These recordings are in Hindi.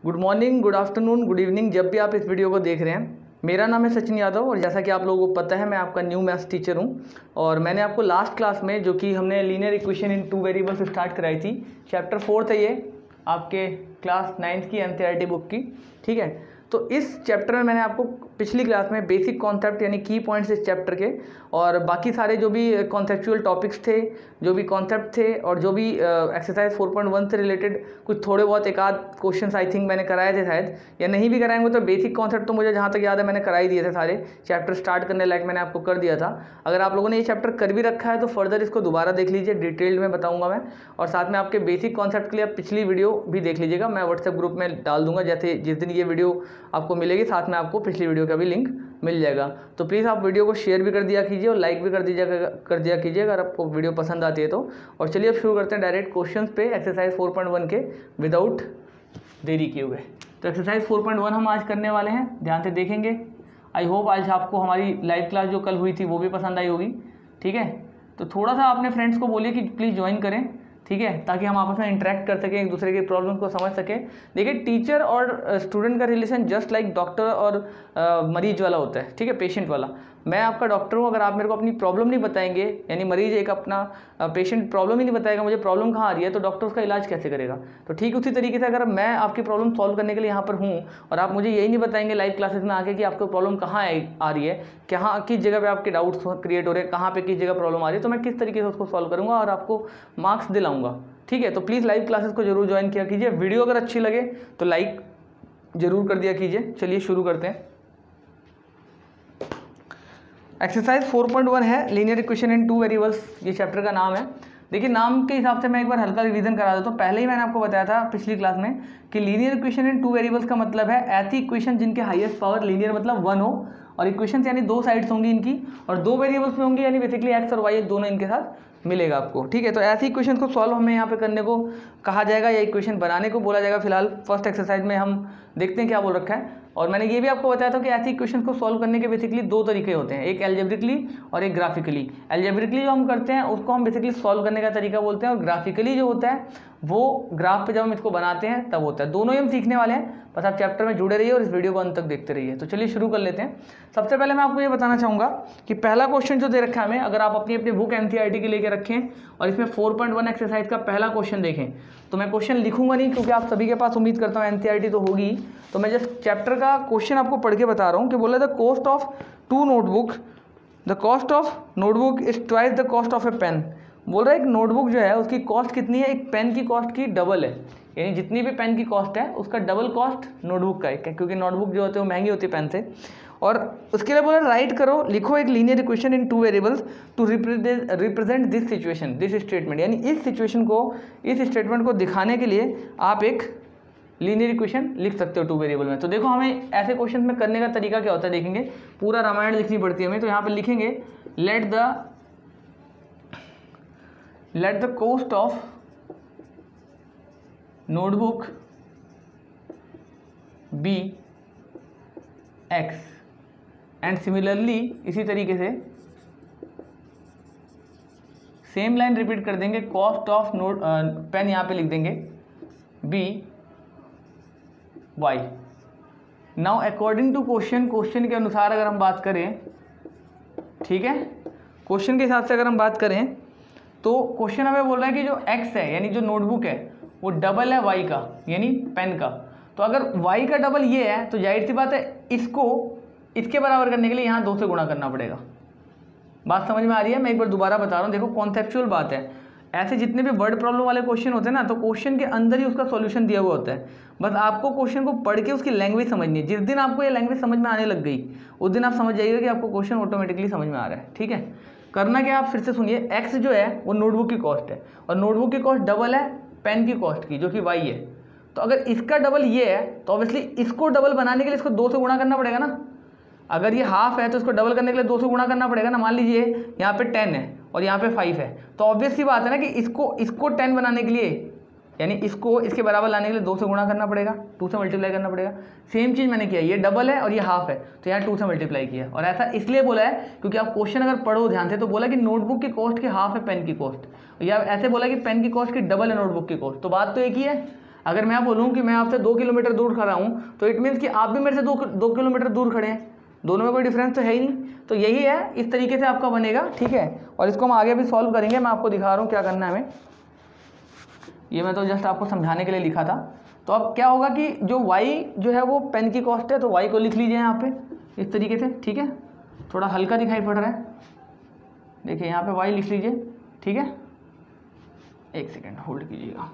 Good morning, good afternoon, good evening, जब भी आप इस वीडियो को देख रहे हैं। मेरा नाम है सचिन यादव और जैसा कि आप लोगों को पता है मैं आपका न्यू मैथ्स टीचर हूं। और मैंने आपको लास्ट क्लास में जो कि हमने linear equation in 2 variables start कराई थी, चैप्टर 4 है ये आपके क्लास 9th की एनसीईआरटी बुक की। ठीक है, तो इस चैप्टर में मैंने आपको पिछली क्लास में बेसिक कॉन्सेप्ट यानी की पॉइंट्स इस चैप्टर के और बाकी सारे जो भी कॉन्सेप्चुअल टॉपिक्स थे, जो भी कॉन्सेप्ट थे और जो भी एक्सरसाइज 4.1 से रिलेटेड कुछ थोड़े बहुत एक आध क्वेश्चंस आई थिंक मैंने कराए थे शायद, या नहीं भी कराएंगे तो बेसिक कॉन्सेप्ट तो मुझे जहाँ तक याद है मैंने कराई दिए थे सारे। चैप्टर स्टार्ट करने लायक मैंने आपको कर दिया था। अगर आप लोगों ने ये चैप्टर कर भी रखा है तो फर्दर इसको दोबारा देख लीजिए, डिटेल्ड में बताऊँगा मैं। और साथ में आपके बेसिक कॉन्सेप्ट के लिए आप पिछली वीडियो भी देख लीजिएगा, मैं व्हाट्सएप ग्रुप में डाल दूंगा। जैसे जिस दिन ये वीडियो आपको मिलेगी साथ में आपको पिछली वीडियो का भी लिंक मिल जाएगा। तो प्लीज़ आप वीडियो को शेयर भी कर दिया कीजिए और लाइक भी कर दिया कीजिए अगर आपको वीडियो पसंद आती है तो। और चलिए अब शुरू करते हैं डायरेक्ट क्वेश्चंस पे एक्सरसाइज 4.1 के विदाउट देरी किए हुए। तो एक्सरसाइज 4.1 हम आज करने वाले हैं, ध्यान से देखेंगे। आई होप आज आपको हमारी लाइव क्लास जो कल हुई थी वो भी पसंद आई होगी। ठीक है, तो थोड़ा सा अपने फ्रेंड्स को बोलिए कि प्लीज़ ज्वाइन करें, ठीक है, ताकि हम आपस में इंटरेक्ट कर सकें, एक दूसरे के प्रॉब्लम को समझ सकें। देखिए, टीचर और स्टूडेंट का रिलेशन जस्ट लाइक डॉक्टर और मरीज वाला होता है, ठीक है, पेशेंट वाला। मैं आपका डॉक्टर हूँ, अगर आप मेरे को अपनी प्रॉब्लम नहीं बताएंगे, यानी मरीज एक अपना पेशेंट प्रॉब्लम ही नहीं बताएगा मुझे प्रॉब्लम कहाँ आ रही है, तो डॉक्टर उसका इलाज कैसे करेगा। तो ठीक उसी तरीके से अगर मैं आपकी प्रॉब्लम सॉल्व करने के लिए यहाँ पर हूँ और आप मुझे यही नहीं बताएंगे लाइव क्लासेस में आके कि आपको प्रॉब्लम कहाँ आ रही है, कहाँ किस जगह पे आपके डाउट्स क्रिएट हो रहे हैं, कहाँ पे किस जगह प्रॉब्लम आ रही है, तो मैं किस तरीके से उसको सॉल्व करूँगा और आपको मार्क्स दिलाऊंगा। ठीक है, तो प्लीज़ लाइव क्लासेस को जरूर ज्वाइन किया कीजिए। वीडियो अगर अच्छी लगे तो लाइक जरूर कर दिया कीजिए। चलिए शुरू करते हैं। एक्सरसाइज 4.1 है लीनियर इक्वेशन इन 2 वेरिएबल्स, ये चैप्टर का नाम है। देखिए, नाम के हिसाब से मैं एक बार हल्का रिवीजन करा देता हूँ। पहले ही मैंने आपको बताया था पिछली क्लास में कि लीनियर इक्वेशन इन 2 वेरिएबल्स का मतलब है ऐसी इक्वेशन जिनके हाईएस्ट पावर लीनियर मतलब 1 हो, और इक्वेशंस यानी 2 साइड्स होंगी इनकी और 2 वेरिएबल्स में होंगी, यानी बेसिकली एक्स और वाई दोनों इनके साथ मिलेगा आपको। ठीक है, तो ऐसी इक्वेशन को सॉल्व हमें यहाँ पे करने को कहा जाएगा या इक्वेशन बनाने को बोला जाएगा। फिलहाल फर्स्ट एक्सरसाइज में हम देखते हैं क्या बोल रखा है। और मैंने ये भी आपको बताया था कि ऐसी इक्वेशन को सॉल्व करने के बेसिकली 2 तरीके होते हैं, एक एल्जेब्रिकली और एक ग्राफिकली। एल्जेब्रिकली जो हम करते हैं उसको हम बेसिकली सॉल्व करने का तरीका बोलते हैं, और ग्राफिकली जो होता है वो ग्राफ पे जब हम इसको बनाते हैं तब होता है। दोनों ही हम सीखने वाले हैं, बस आप चैप्टर में जुड़े रहिए और इस वीडियो को अंत तक देखते रहिए। तो चलिए शुरू कर लेते हैं। सबसे पहले मैं आपको ये बताना चाहूँगा कि पहला क्वेश्चन जो दे रखा है हमें, अगर आप अपनी अपनी बुक एनसीईआरटी की लेके रखें और इसमें 4.1 एक्सरसाइज का पहला क्वेश्चन देखें, तो मैं क्वेश्चन लिखूंगा नहीं क्योंकि आप सभी के पास उम्मीद करता हूँ एनसीईआरटी तो होगी, तो मैं जस्ट चैप्टर का क्वेश्चन आपको पढ़ के बता रहा हूँ कि बोला the cost of 2 notebook, the cost of notebook is twice the cost of a pen. बोल रहा है एक नोटबुक जो है उसकी कॉस्ट कितनी है, एक पेन की कॉस्ट की डबल है, यानी जितनी भी पेन की कॉस्ट है उसका डबल कॉस्ट नोटबुक का है, क्योंकि नोटबुक जो होते हैं वो महंगी होती है पेन से। और उसके लिए बोला राइट करो, लिखो एक linear equation in 2 variables to represent this situation, this statement, यानी इस सिचुएशन को, इस स्टेटमेंट को दिखाने के लिए आप एक लीनियर इक्वेशन लिख सकते हो 2 वेरिएबल में। तो देखो हमें ऐसे क्वेश्चन में करने का तरीका क्या होता है देखेंगे। पूरा रामायण लिखनी पड़ती है हमें, तो यहाँ पर लिखेंगे let the cost of notebook be x and similarly इसी तरीके से सेम लाइन रिपीट कर देंगे, कॉस्ट ऑफ नोट पेन यहाँ पे लिख देंगे b y। Now according to question के अनुसार अगर हम बात करें, ठीक है, क्वेश्चन के हिसाब से अगर हम बात करें तो क्वेश्चन हमें बोल रहा है कि जो x है यानी जो नोटबुक है वो डबल है y का, यानी पेन का। तो अगर y का डबल ये है तो जाहिर सी बात है इसको इसके बराबर करने के लिए यहाँ 2 से गुणा करना पड़ेगा। बात समझ में आ रही है? मैं एक बार दोबारा बता रहा हूँ, देखो कॉन्सेप्चुअल बात है। ऐसे जितने भी वर्ड प्रॉब्लम वाले क्वेश्चन होते हैं ना, तो क्वेश्चन के अंदर ही उसका सॉल्यूशन दिया हुआ होता है, बस आपको क्वेश्चन को पढ़ के उसकी लैंग्वेज समझनी है। जिस दिन आपको ये लैंग्वेज समझ में आने लग गई उस दिन आप समझ जाइएगा कि आपको क्वेश्चन ऑटोमेटिकली समझ में आ रहा है। ठीक है, करना क्या, आप फिर से सुनिए। x जो है वो नोटबुक की कॉस्ट है और नोटबुक की कॉस्ट डबल है पेन की कॉस्ट की, जो कि y है। तो अगर इसका डबल ये है तो ऑब्वियसली इसको डबल बनाने के लिए इसको 2 से गुणा करना पड़ेगा ना। अगर ये हाफ है तो इसको डबल करने के लिए 2 से गुणा करना पड़ेगा ना। मान लीजिए यहाँ पे 10 है और यहाँ पे 5 है, तो ऑब्वियस सी बात है ना कि इसको 10 बनाने के लिए, यानी इसको इसके बराबर लाने के लिए 2 से गुणा करना पड़ेगा, 2 से मल्टीप्लाई करना पड़ेगा। सेम चीज़ मैंने किया, ये डबल है और ये हाफ है तो यहाँ 2 से मल्टीप्लाई किया। और ऐसा इसलिए बोला है क्योंकि आप क्वेश्चन अगर पढ़ो ध्यान से तो बोला कि नोटबुक की कॉस्ट की हाफ है पेन की कॉस्ट, या ऐसे बोला कि पेन की कॉस्ट की डबल है नोटबुक की कॉस्ट। तो बात तो एक ही है। अगर मैं बोलूँ कि मैं आपसे 2 किलोमीटर दूर खड़ा हूँ तो इट मीन्स कि आप भी मेरे से 2 किलोमीटर दूर खड़े हैं, दोनों में कोई डिफरेंस तो है ही नहीं। तो यही है, इस तरीके से आपका बनेगा, ठीक है। और इसको हम आगे भी सॉल्व करेंगे, मैं आपको दिखा रहा हूँ क्या करना है हमें। ये मैं तो जस्ट आपको समझाने के लिए लिखा था। तो अब क्या होगा कि जो y जो है वो पेन की कॉस्ट है, तो y को लिख लीजिए यहाँ पे इस तरीके से, ठीक है। थोड़ा हल्का दिखाई पड़ रहा है, देखिए यहाँ पे y लिख लीजिए, ठीक है। एक सेकेंड होल्ड कीजिएगा।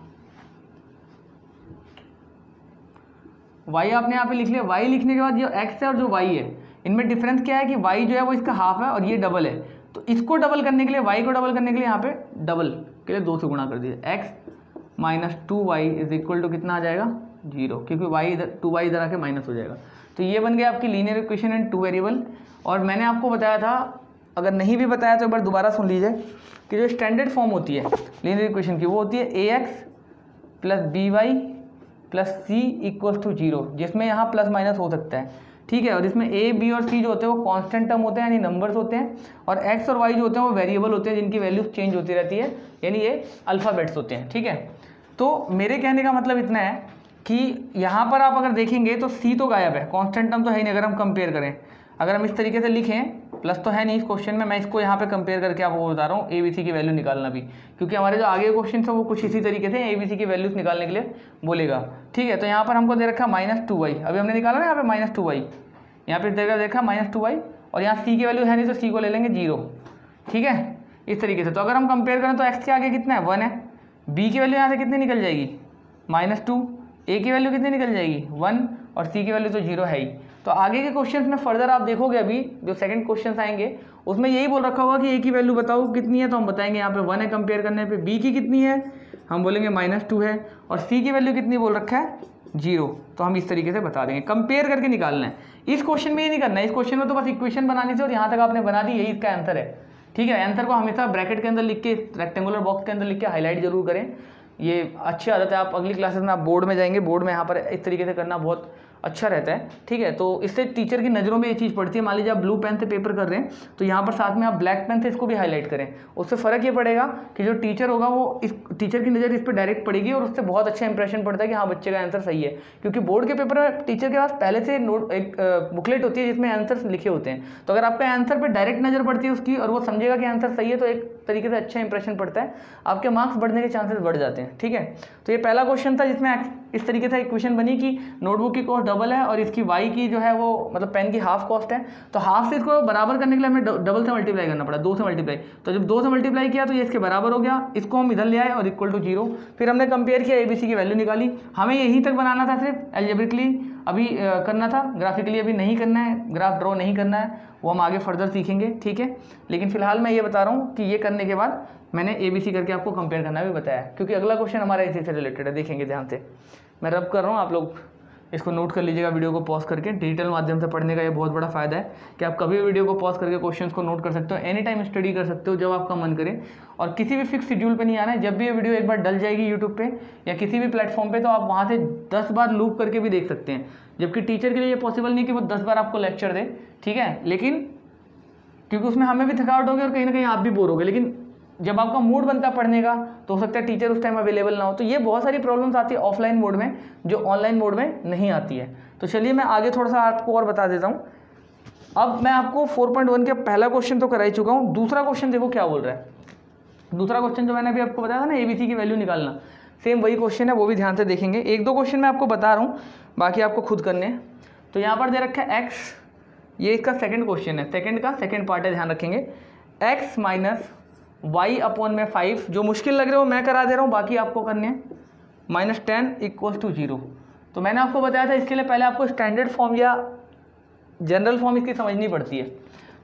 y आपने यहाँ पे लिख लिया। y लिखने के बाद जो x है और जो y है, इनमें डिफरेंस क्या है कि y जो है वो इसका हाफ है और ये डबल है। तो इसको डबल करने के लिए, y को डबल करने के लिए यहाँ पे डबल के लिए 2 से गुणा कर दीजिए। x minus 2y is equal to कितना आ जाएगा, 0, क्योंकि y इधर 2y इधर आके माइनस हो जाएगा। तो ये बन गया आपकी लीनियर इक्वेशन इन 2 वेरिएबल। और मैंने आपको बताया था, अगर नहीं भी बताया तो एक बार दोबारा सुन लीजिए, कि जो स्टैंडर्ड फॉर्म होती है लीनियर इक्वेशन की, वो होती है ax plus by plus c equals to 0, जिसमें यहाँ प्लस माइनस हो सकता है, ठीक है। और इसमें a, b और c जो होते हैं वो कांस्टेंट टर्म होते हैं, यानी नंबर्स होते हैं, और x और y जो होते हैं वो वेरिएबल होते हैं, जिनकी वैल्यूज चेंज होती रहती है, यानी ये अल्फ़ाबेट्स होते हैं, ठीक है। तो मेरे कहने का मतलब इतना है कि यहाँ पर आप अगर देखेंगे तो c तो गायब है, कांस्टेंट टर्म तो है ही नहीं। अगर हम कंपेयर करें, अगर हम इस तरीके से लिखें, प्लस तो है नहीं इस क्वेश्चन में, मैं इसको यहाँ पे कंपेयर करके आपको बता रहा हूँ ए बी सी की वैल्यू निकालना भी, क्योंकि हमारे जो आगे क्वेश्चन है वो कुछ इसी तरीके से ए बी सी की वैल्यूज निकालने के लिए बोलेगा, ठीक है। तो यहाँ पर हमको दे रखा -2y, अभी हमने निकाला ना यहाँ पे -2y, यहाँ पे देखा -2y, और यहाँ c की वैल्यू है नहीं तो c को ले लेंगे 0, ठीक है, इस तरीके से। तो अगर हम कंपेयर करें तो x के आगे कितना है, 1 है, b की वैल्यू यहाँ से कितनी निकल जाएगी, -2, a की वैल्यू कितनी निकल जाएगी, 1, और c की वैल्यू तो 0 है ही। तो आगे के क्वेश्चंस में फर्दर आप देखोगे, अभी जो सेकंड क्वेश्चंस आएंगे उसमें यही बोल रखा होगा कि a की वैल्यू बताओ कितनी है, तो हम बताएंगे यहाँ पे 1 है कंपेयर करने पे, b की कितनी है हम बोलेंगे -2 है, और c की वैल्यू कितनी बोल रखा है 0, तो हम इस तरीके से बता देंगे। कंपेयर करके निकालना है, इस क्वेश्चन में ये नहीं करना है। इस क्वेश्चन में तो बस इक्वेशन बनानी थी और यहाँ तक आपने बना दी, यही इसका आंसर है, ठीक है। आंसर को हमेशा ब्रैकेट के अंदर लिख के, रेक्टेंगुलर बॉक्स के अंदर लिख के हाईलाइट जरूर करें, ये अच्छी आदत है। आप अगली क्लासेस में आप बोर्ड में जाएंगे, बोर्ड में यहाँ पर इस तरीके से करना बहुत अच्छा रहता है, ठीक है। तो इससे टीचर की नज़रों में ये चीज़ पड़ती है। मान लीजिए आप ब्लू पेन से पेपर कर रहे हैं तो यहाँ पर साथ में आप ब्लैक पेन से इसको भी हाईलाइट करें, उससे फ़र्क ये पड़ेगा कि जो टीचर होगा वो इस टीचर की नज़र इस पर डायरेक्ट पड़ेगी और उससे बहुत अच्छा इंप्रेशन पड़ता है कि हाँ बच्चे का आंसर सही है। क्योंकि बोर्ड के पेपर में टीचर के पास पहले से नोट एक बुकलेट होती है जिसमें आंसर लिखे होते हैं, तो अगर आपका आंसर पर डायरेक्ट नज़र पड़ती है उसकी और वो समझेगा कि आंसर सही है तो एक तरीके से अच्छा इंप्रेशन पड़ता है, आपके मार्क्स बढ़ने के चांसेस बढ़ जाते हैं, ठीक है। तो ये पहला क्वेश्चन था जिसमें इस तरीके से इक्वेशन बनी कि नोटबुक की कॉस्ट डबल है और इसकी y की जो है वो मतलब पेन की हाफ कॉस्ट है, तो हाफ से इसको बराबर करने के लिए हमें डबल से मल्टीप्लाई करना पड़ा, 2 से मल्टीप्लाई। तो जब 2 से मल्टीप्लाई किया तो ये इसके बराबर हो गया, इसको हम इधर ले आए और इक्वल टू 0, फिर हमने कंपेयर किया, ABC की वैल्यू निकाली। हमें यहीं तक बनाना था सिर्फ एल्जेब्रिकली, अभी करना था, ग्राफिकली अभी नहीं करना है, ग्राफ ड्रॉ नहीं करना है, वो हम आगे फर्दर सीखेंगे, ठीक है। लेकिन फिलहाल मैं ये बता रहा हूँ कि ये करने के बाद मैंने ABC करके आपको कंपेयर करना भी बताया, क्योंकि अगला क्वेश्चन हमारा इसी से रिलेटेड है, देखेंगे ध्यान से। मैं रब कर रहा हूँ, आप लोग इसको नोट कर लीजिएगा वीडियो को पॉज करके। डिजिटल माध्यम से पढ़ने का ये बहुत बड़ा फ़ायदा है कि आप कभी भी वीडियो को पॉज करके क्वेश्चंस को नोट कर सकते हो, एनी टाइम स्टडी कर सकते हो जब आपका मन करे, और किसी भी फिक्स शेड्यूल पे नहीं आना है। जब भी ये वीडियो एक बार डल जाएगी यूट्यूब पे या किसी भी प्लेटफॉर्म पे, तो आप वहाँ से 10 बार लूप करके भी देख सकते हैं, जबकि टीचर के लिए ये पॉसिबल नहीं कि वो 10 बार आपको लेक्चर दे, ठीक है। लेकिन क्योंकि उसमें हमें भी थकावट होगी और कहीं ना कहीं आप भी बोर होगे, लेकिन जब आपका मूड बनता है पढ़ने का तो हो सकता है टीचर उस टाइम अवेलेबल ना हो, तो ये बहुत सारी प्रॉब्लम्स आती है ऑफलाइन मोड में जो ऑनलाइन मोड में नहीं आती है। तो चलिए मैं आगे थोड़ा सा आपको और बता देता हूँ। अब मैं आपको 4.1 के पहला क्वेश्चन तो करा ही चुका हूँ, दूसरा क्वेश्चन देखो क्या बोल रहा है। दूसरा क्वेश्चन जो मैंने अभी आपको बताया था ना, ABC की वैल्यू निकालना, सेम वही क्वेश्चन है, वो भी ध्यान से देखेंगे। 1-2 क्वेश्चन मैं आपको बता रहा हूँ, बाकी आपको खुद करने हैं। तो यहाँ पर दे रखा है x, ये इसका सेकंड क्वेश्चन है, सेकंड का सेकंड पार्ट है, ध्यान रखेंगे। x माइनस y अपॉन में 5, जो मुश्किल लग रहे हो मैं करा दे रहा हूँ, बाकी आपको करने हैं, -10 इक्वल्स टू 0। तो मैंने आपको बताया था इसके लिए पहले आपको स्टैंडर्ड फॉर्म या जनरल फॉर्म इसकी समझनी पड़ती है।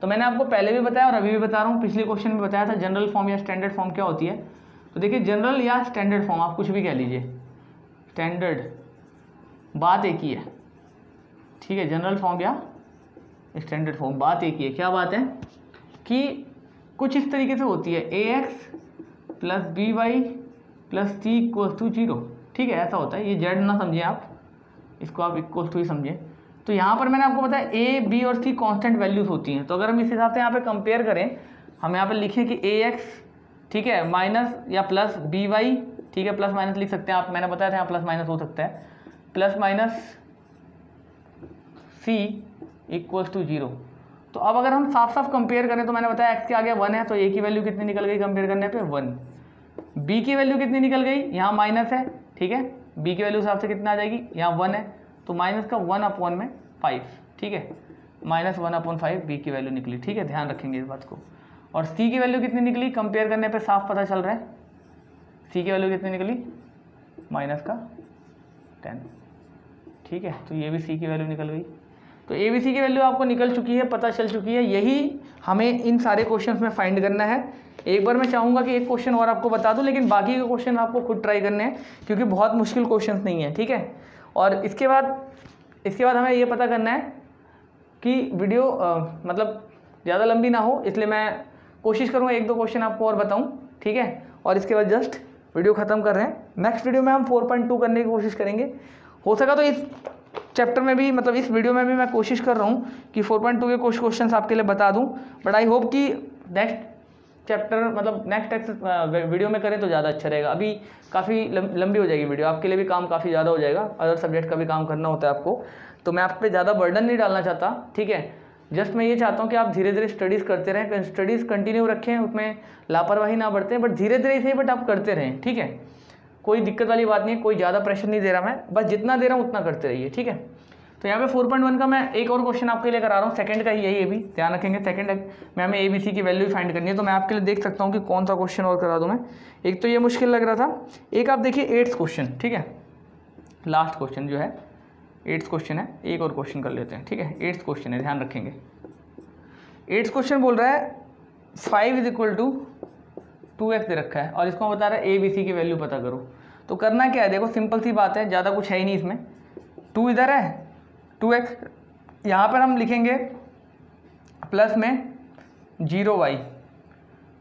तो मैंने आपको पहले भी बताया और अभी भी बता रहा हूँ, पिछले क्वेश्चन में बताया था जनरल फॉर्म या स्टैंडर्ड फॉर्म क्या होती है। तो देखिए जनरल या स्टैंडर्ड फॉर्म आप कुछ भी कह लीजिए, स्टैंडर्ड बात एक ही है, ठीक है। जनरल फॉर्म या स्टैंडर्ड फॉर्म बात एक ही है। क्या बात है कि कुछ इस तरीके से होती है, ax plus by plus c equals to 0, ठीक है, ऐसा होता है। ये z ना समझिए आप, इसको आप इक्वल्स टू ही समझिए। तो यहाँ पर मैंने आपको बताया a, b और c कांस्टेंट वैल्यूज होती हैं। तो अगर हम इस हिसाब से यहाँ पे कंपेयर करें, हम यहाँ पर लिखें कि ax, ठीक है, माइनस या प्लस by, ठीक है, प्लस माइनस लिख सकते हैं आप, मैंने बताया था यहाँ प्लस माइनस हो सकता है, plus minus C equals to 0। तो अब अगर हम साफ साफ कंपेयर करें तो मैंने बताया एक्स के आगे 1 है तो ए की वैल्यू कितनी निकल गई कंपेयर करने पे 1। बी की वैल्यू कितनी निकल गई, यहाँ माइनस है, ठीक है, बी की वैल्यू हिसाब से कितना आ जाएगी, यहाँ 1 है तो माइनस का 1/5, ठीक है, -1/5 बी की वैल्यू निकली, ठीक है, ध्यान रखेंगे इस बात को। और सी की वैल्यू कितनी निकली कंपेयर करने पे साफ पता चल रहा है, सी की वैल्यू कितनी निकली -10, ठीक है, तो ये भी सी की वैल्यू निकल गई। तो ए बी सी की वैल्यू आपको निकल चुकी है, पता चल चुकी है, यही हमें इन सारे क्वेश्चंस में फाइंड करना है। एक बार मैं चाहूँगा कि एक क्वेश्चन और आपको बता दूं, लेकिन बाकी के क्वेश्चन आपको खुद ट्राई करने हैं क्योंकि बहुत मुश्किल क्वेश्चंस नहीं है, ठीक है। और इसके बाद हमें ये पता करना है कि वीडियो मतलब ज़्यादा लंबी ना हो, इसलिए मैं कोशिश करूँगा 1-2 क्वेश्चन आपको और बताऊँ, ठीक है, और इसके बाद जस्ट वीडियो ख़त्म कर रहे हैं। नेक्स्ट वीडियो में हम 4.2 करने की कोशिश करेंगे, हो सका तो इस चैप्टर में भी, मतलब इस वीडियो में भी मैं कोशिश कर रहा हूँ कि 4.2 के कुछ क्वेश्चन आपके लिए बता दूँ, बट आई होप कि नेक्स्ट चैप्टर मतलब नेक्स्ट वीडियो में करें तो ज़्यादा अच्छा रहेगा। अभी काफ़ी लंबी हो जाएगी वीडियो, आपके लिए भी काम काफ़ी ज़्यादा हो जाएगा, अदर सब्जेक्ट का भी काम करना होता है आपको, तो मैं आप पे ज़्यादा बर्डन नहीं डालना चाहता, ठीक है। जस्ट मैं ये चाहता हूँ कि आप धीरे धीरे स्टडीज़ करते रहें, स्टडीज़ कंटिन्यू रखें, उसमें लापरवाही ना बरतें, बट धीरे धीरे सही बट आप करते रहें, ठीक है, कोई दिक्कत वाली बात नहीं है, कोई ज़्यादा प्रेशर नहीं दे रहा मैं, बस जितना दे रहा हूँ उतना करते रहिए, ठीक है। तो यहाँ पे 4.1 का मैं एक और क्वेश्चन आपके लिए करा रहा हूँ, सेकंड का ही यही, ये भी ध्यान रखेंगे, सेकंड में हमें ए बी सी की वैल्यू फाइंड करनी है, तो मैं आपके लिए देख सकता हूँ कि कौन सा क्वेश्चन और करा दूँ मैं। एक तो ये मुश्किल लग रहा था, एक आप देखिए 8th क्वेश्चन, ठीक है, लास्ट क्वेश्चन जो है 8th क्वेश्चन है, एक और क्वेश्चन कर लेते हैं, ठीक है, 8th क्वेश्चन है, ध्यान रखेंगे। 8th क्वेश्चन बोल रहा है 5 = 2x दे रखा है और इसको बता रहा है ए बी सी की वैल्यू पता करो। तो करना क्या है, देखो सिंपल सी बात है, ज़्यादा कुछ है ही नहीं इसमें, 2 इधर है, 2x यहाँ पर हम लिखेंगे प्लस में 0y,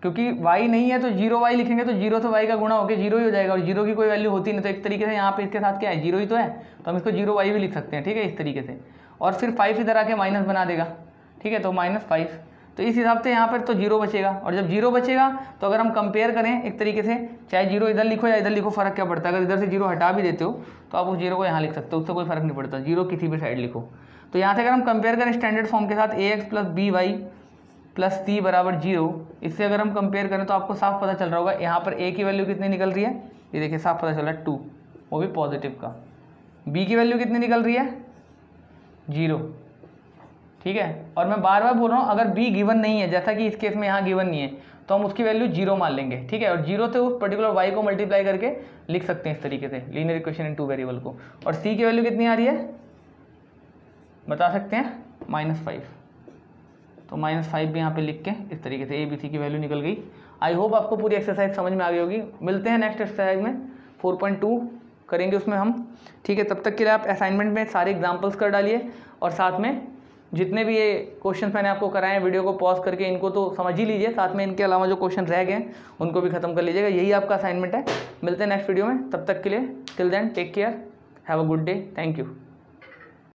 क्योंकि y नहीं है तो 0y लिखेंगे तो 0 से y का गुणा होकर 0 ही हो जाएगा, और 0 की कोई वैल्यू होती नहीं, तो एक तरीके से यहाँ पे इसके साथ क्या है, 0 ही तो है, तो हम इसको 0y भी लिख सकते हैं, ठीक है, इस तरीके से। और फिर 5 इधर आके माइनस बना देगा, ठीक है, तो -5, तो इस हिसाब से यहाँ पर तो 0 बचेगा, और जब 0 बचेगा तो अगर हम कंपेयर करें एक तरीके से, चाहे 0 इधर लिखो या इधर लिखो, फ़र्क क्या पड़ता है, अगर इधर से 0 हटा भी देते हो तो आप उस 0 को यहाँ लिख सकते हो, उससे कोई फ़र्क नहीं पड़ता, 0 किसी भी साइड लिखो। तो यहाँ से अगर हम कंपेयर करें स्टैंडर्ड फॉर्म के साथ ax + by + c = 0, इससे अगर हम कंपेयर करें तो आपको साफ पता चल रहा होगा यहाँ पर a की वैल्यू कितनी निकल रही है, ये देखिए साफ पता चल रहा है 2, वो भी पॉजिटिव का, b की वैल्यू कितनी निकल रही है 0, ठीक है। और मैं बार बार बोल रहा हूँ, अगर b गिवन नहीं है, जैसा कि इस केस में यहाँ गिवन नहीं है, तो हम उसकी वैल्यू 0 मान लेंगे, ठीक है, और 0 से उस पर्टिकुलर y को मल्टीप्लाई करके लिख सकते हैं इस तरीके से, लीनियर इक्वेशन इन 2 वेरिएबल को। और c की वैल्यू कितनी आ रही है बता सकते हैं, -5, तो -5 भी यहाँ पे लिख के इस तरीके से ए बी सी की वैल्यू निकल गई। आई होप आपको पूरी एक्सरसाइज समझ में आ गई होगी। मिलते हैं नेक्स्ट एक्सरसाइज में, 4.2 करेंगे उसमें हम, ठीक है। तब तक के लिए आप असाइनमेंट में सारे एग्जाम्पल्स कर डालिए, और साथ में जितने भी ये क्वेश्चन मैंने आपको कराए हैं, वीडियो को पॉज करके इनको तो समझ ही लीजिए, साथ में इनके अलावा जो क्वेश्चन रह गए उनको भी खत्म कर लीजिएगा, यही आपका असाइनमेंट है। मिलते हैं नेक्स्ट वीडियो में, तब तक के लिए till then take care, have a good day, thank you.